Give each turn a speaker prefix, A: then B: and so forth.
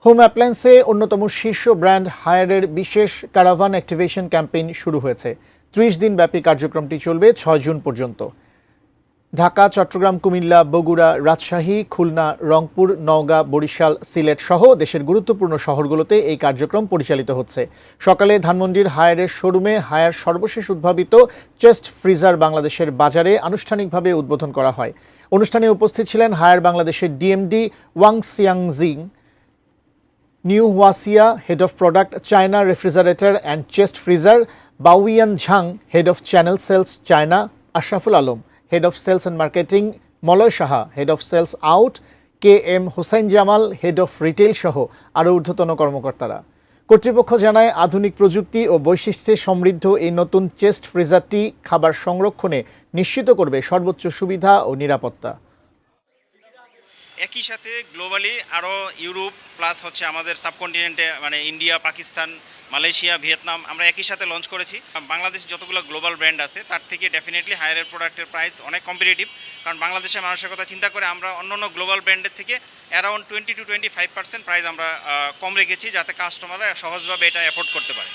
A: Home অ্যাপ্লায়েন্সে অন্যতম শীর্ষ ব্র্যান্ড হায়ারের বিশেষ ক্যারাভান অ্যাক্টিভেশন ক্যাম্পেইন শুরু হয়েছে। ৩০ দিন ব্যাপী কার্যক্রমটি চলবে ৬ জুন পর্যন্ত। ঢাকা, চট্টগ্রাম, কুমিল্লা, বগুড়া, রাজশাহী, খুলনা, রংপুর, নওগাঁ, বরিশাল, সিলেট সহ দেশের গুরুত্বপূর্ণ শহরগুলোতে এই কার্যক্রম পরিচালিত হচ্ছে। সকালে ধানমন্ডির হায়ারের শোরুমে হায়ার সর্বশেষ উদ্ভাবিত চেস্ট ফ্রিজার বাংলাদেশের বাজারে আনুষ্ঠানিকভাবে উদ্বোধন করা হয়। অনুষ্ঠানে উপস্থিত ছিলেন হায়ার বাংলাদেশের ডিএমডি ওয়াং সিয়াংজিং, নিউ ওয়াসিয়া, head of product China refrigerator and chest freezer, বাউইয়ান Zhang, head of channel sales China, Ashraful Alam, head of sales and marketing, Malay Saha, head of sales out, K M Hossain Jamal, head of retail সহ আরও ঊর্ধ্বতন কর্মকর্তারা। কর্তৃপক্ষ জানায়, আধুনিক প্রযুক্তি ও বৈশিষ্ট্যে সমৃদ্ধ এই নতুন চেস্ট ফ্রিজারটি খাবার সংরক্ষণে নিশ্চিত করবে সর্বোচ্চ সুবিধা ও নিরাপত্তা।
B: একই সাথে গ্লোবালি আরও ইউরোপ প্লাস আমাদের সাবকন্টিনেন্টে মানে ইন্ডিয়া, পাকিস্তান, মালয়েশিয়া, ভিয়েতনাম আমরা একই সাথে লঞ্চ করেছি। বাংলাদেশ যতগুলো গ্লোবাল ব্র্যান্ড আছে তার থেকে ডেফিনেটলি হায়ারের প্রোডাক্টের প্রাইস অনেক কম্পিটিটিভ, কারণ বাংলাদেশের মানুষের কথা চিন্তা করে আমরা অন্য গ্লোবাল ব্র্যান্ডের থেকে অ্যারাউন্ড 20 to 25% প্রাইস আমরা কম রেখেছি, যাতে কাস্টমাররা সহজভাবে এটা অ্যাফোর্ড করতে পারে।